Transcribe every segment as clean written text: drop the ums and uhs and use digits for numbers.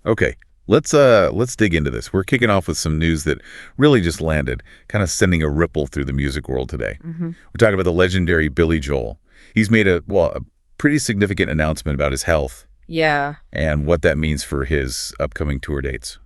Okay, let's dig into this. We're kicking off with some news that really just landed, kind of sending a ripple through the music world today. We're talking about the legendary Billy Joel. He's made a pretty significant announcement about his health Yeah, and what that means for his upcoming tour dates.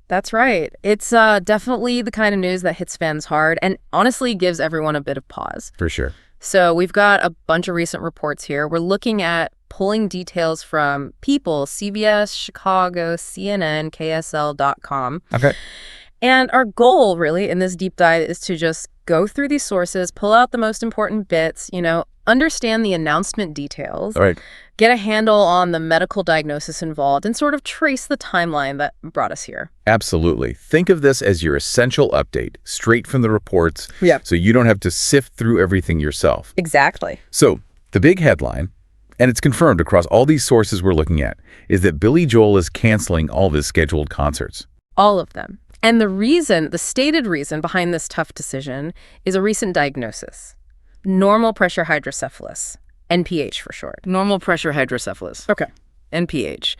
that's right. It's definitely the kind of news that hits fans hard and honestly gives everyone a bit of pause. For sure. So we've got a bunch of recent reports here. We're looking at pulling details from People, CBS, Chicago, CNN, KSL.com. Okay. And our goal, really, in this deep dive is to just go through these sources, pull out the most important bits, understand the announcement details, All right. get a handle on the medical diagnosis involved, and sort of trace the timeline that brought us here. Absolutely. Think of this as your essential update, straight from the reports, Yeah. so you don't have to sift through everything yourself. Exactly. So, the big headline, and it's confirmed across all these sources we're looking at, is that Billy Joel is canceling all of his scheduled concerts. All of them. And the stated reason behind this tough decision is a recent diagnosis. Normal pressure hydrocephalus. NPH for short. Normal pressure hydrocephalus. Okay. NPH.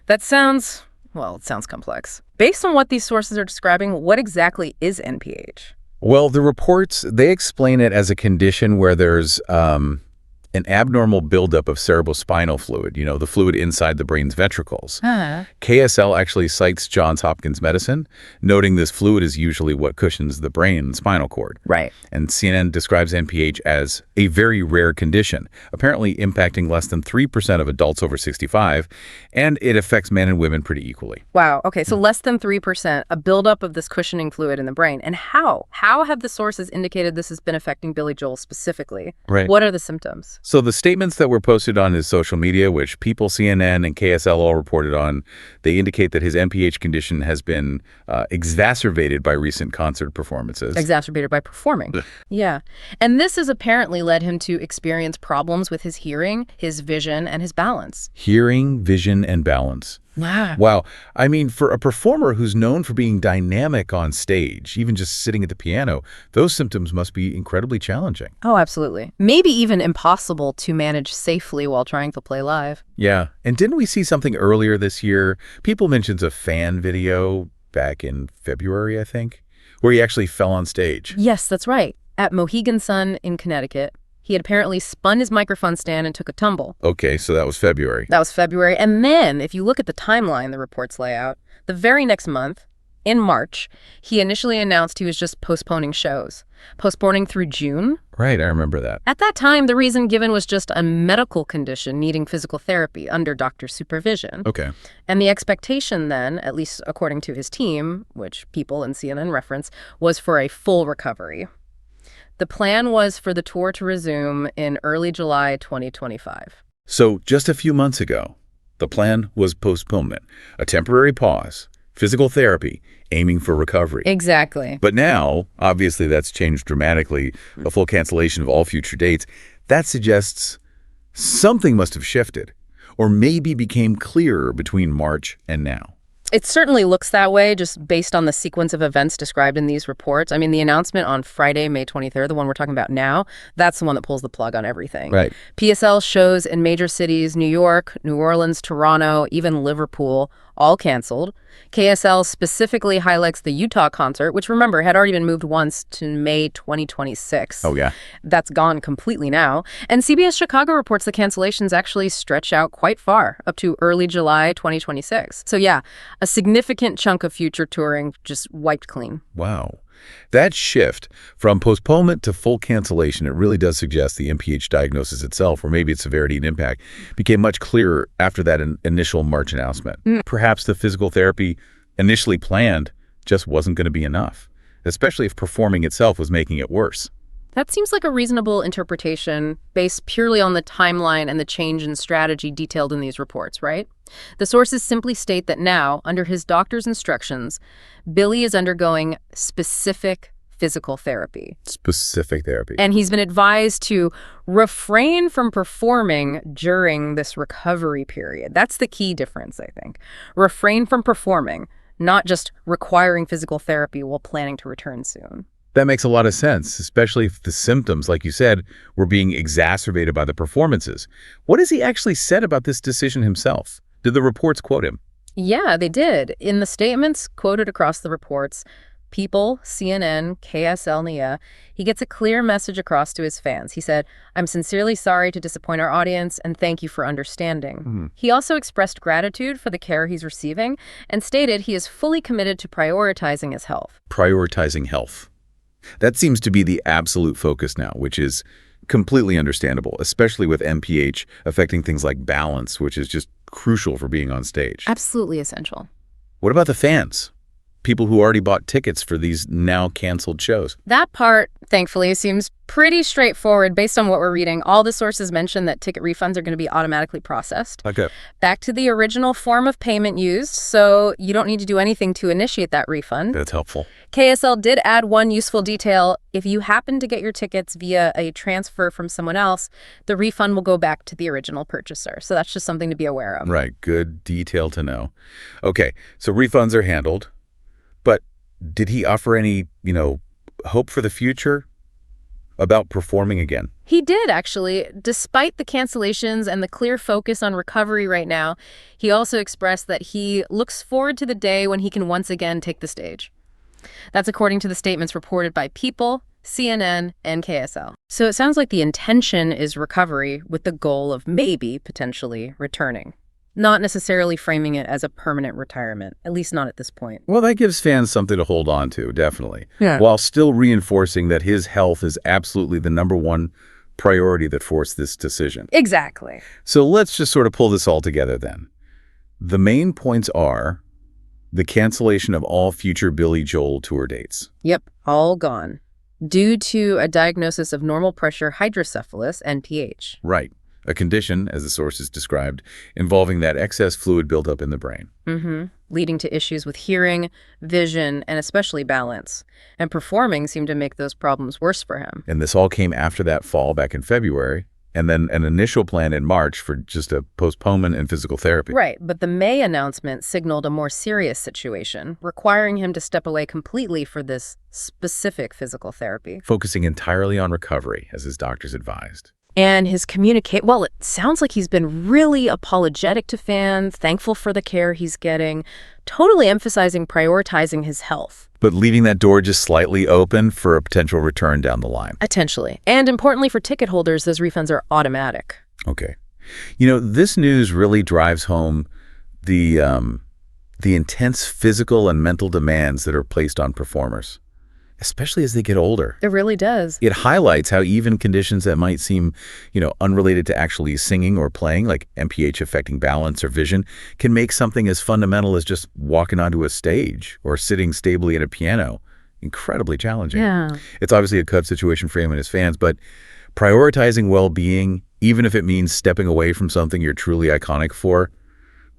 It sounds complex. Based on what these sources are describing, what exactly is NPH? Well, the reports, they explain it as a condition where there's an abnormal buildup of cerebrospinal fluid, the fluid inside the brain's ventricles. KSL actually cites Johns Hopkins Medicine, noting this fluid is usually what cushions the brain and spinal cord. Right. And CNN describes NPH as a very rare condition, apparently impacting less than 3% of adults over 65, and it affects men and women pretty equally. Wow. Okay, so less than 3%, a buildup of this cushioning fluid in the brain. And how? How have the sources indicated this has been affecting Billy Joel specifically? Right. What are the symptoms? So the statements that were posted on his social media, which People, CNN, and KSL all reported on, they indicate that his NPH condition has been exacerbated by recent concert performances. Exacerbated by performing. Yeah. And this has apparently led him to experience problems with his hearing, his vision, and his balance. Hearing, vision, and balance. Wow. I mean, for a performer who's known for being dynamic on stage, even just sitting at the piano, those symptoms must be incredibly challenging. Oh, absolutely. Maybe even impossible to manage safely while trying to play live. Yeah. And didn't we see something earlier this year? People mentions a fan video back in February, I think, where he actually fell on stage. Yes, that's right. At Mohegan Sun in Connecticut, he had apparently spun his microphone stand and took a tumble. Okay, so that was February. That was February. And then, if you look at the timeline the reports lay out, the very next month, in March, he initially announced he was just postponing shows. Postponing through June. Right, I remember that. At that time, the reason given was just a medical condition needing physical therapy under doctor's supervision. Okay. And the expectation then, at least according to his team, which People and CNN reference, was for a full recovery. The plan was for the tour to resume in early July 2025. So just a few months ago, the plan was postponement, a temporary pause, physical therapy, aiming for recovery. Exactly. But now, obviously that's changed dramatically, a full cancellation of all future dates. That suggests something must have shifted, or maybe became clearer between March and now. It certainly looks that way, just based on the sequence of events described in these reports. I mean, the announcement on Friday, May 23rd, the one we're talking about now, that's the one that pulls the plug on everything. Right. PSL shows in major cities, New York, New Orleans, Toronto, even Liverpool, all canceled. KSL specifically highlights the Utah concert, which, remember, had already been moved once to May 2026. Oh, yeah. That's gone completely now. And CBS Chicago reports the cancellations actually stretch out quite far, up to early July 2026. So yeah, a significant chunk of future touring just wiped clean. Wow. That shift from postponement to full cancellation, it really does suggest the NPH diagnosis itself, or maybe its severity and impact, became much clearer after that initial March announcement. Perhaps the physical therapy initially planned just wasn't going to be enough, especially if performing itself was making it worse. That seems like a reasonable interpretation based purely on the timeline and the change in strategy detailed in these reports, right? The sources simply state that now, under his doctor's instructions, Billy is undergoing specific physical therapy. Specific therapy. And he's been advised to refrain from performing during this recovery period. That's the key difference, I think. Refrain from performing, not just requiring physical therapy while planning to return soon. That makes a lot of sense, especially if the symptoms, like you said, were being exacerbated by the performances. What has he actually said about this decision himself? Did the reports quote him? Yeah, they did. In the statements quoted across the reports, People, CNN, KSL, Nia, he gets a clear message across to his fans. He said, "I'm sincerely sorry to disappoint our audience and thank you for understanding." He also expressed gratitude for the care he's receiving and stated he is fully committed to prioritizing his health. Prioritizing health. That seems to be the absolute focus now, which is completely understandable, especially with MPH affecting things like balance, which is just crucial for being on stage. Absolutely essential. What about the fans? People who already bought tickets for these now canceled shows. That part, thankfully, seems pretty straightforward based on what we're reading. All the sources mention that ticket refunds are going to be automatically processed. Okay. Back to the original form of payment used, so you don't need to do anything to initiate that refund. That's helpful. KSL did add one useful detail. If you happen to get your tickets via a transfer from someone else, the refund will go back to the original purchaser. So that's just something to be aware of. Right. Good detail to know. Okay. So refunds are handled. But did he offer any, hope for the future about performing again? He did, actually. Despite the cancellations and the clear focus on recovery right now, he also expressed that he looks forward to the day when he can once again take the stage. That's according to the statements reported by People, CNN, and KSL. So it sounds like the intention is recovery with the goal of maybe potentially returning. Not necessarily framing it as a permanent retirement, at least not at this point. Well, that gives fans something to hold on to, definitely. Yeah. While still reinforcing that his health is absolutely the number one priority that forced this decision. Exactly. So let's just sort of pull this all together then. The main points are the cancellation of all future Billy Joel tour dates. Yep, all gone. Due to a diagnosis of normal pressure hydrocephalus, NPH. Right. A condition, as the sources described, involving that excess fluid buildup in the brain. Leading to issues with hearing, vision, and especially balance. And performing seemed to make those problems worse for him. And this all came after that fall back in February, and then an initial plan in March for just a postponement in physical therapy. Right, but the May announcement signaled a more serious situation, requiring him to step away completely for this specific physical therapy. Focusing entirely on recovery, as his doctors advised. And his well, it sounds like he's been really apologetic to fans, thankful for the care he's getting, totally emphasizing prioritizing his health. But leaving that door just slightly open for a potential return down the line. Potentially. And importantly for ticket holders, those refunds are automatic. Okay. This news really drives home the intense physical and mental demands that are placed on performers, especially as they get older. It really does. It highlights how even conditions that might seem, unrelated to actually singing or playing, like MPH affecting balance or vision, can make something as fundamental as just walking onto a stage or sitting stably at a piano incredibly challenging. Yeah. It's obviously a cut situation for him and his fans, but prioritizing well-being, even if it means stepping away from something you're truly iconic for,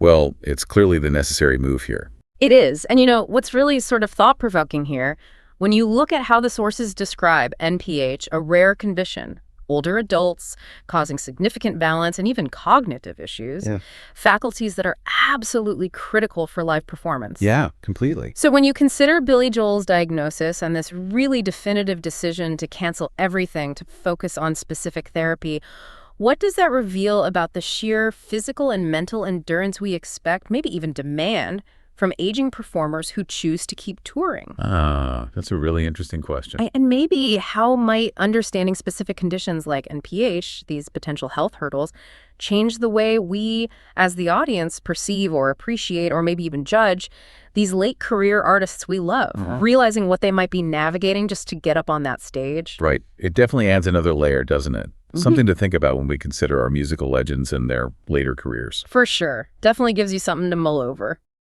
well, it's clearly the necessary move here. It is. And what's really sort of thought-provoking here, when you look at how the sources describe NPH, a rare condition, older adults causing significant balance and even cognitive issues, faculties that are absolutely critical for live performance. Yeah, completely. So when you consider Billy Joel's diagnosis and this really definitive decision to cancel everything to focus on specific therapy, what does that reveal about the sheer physical and mental endurance we expect, maybe even demand, from aging performers who choose to keep touring? That's a really interesting question. And maybe how might understanding specific conditions like NPH, these potential health hurdles, change the way we, as the audience, perceive or appreciate or maybe even judge these late career artists we love, realizing what they might be navigating just to get up on that stage? Right. It definitely adds another layer, doesn't it? Something to think about when we consider our musical legends and their later careers. For sure. Definitely gives you something to mull over.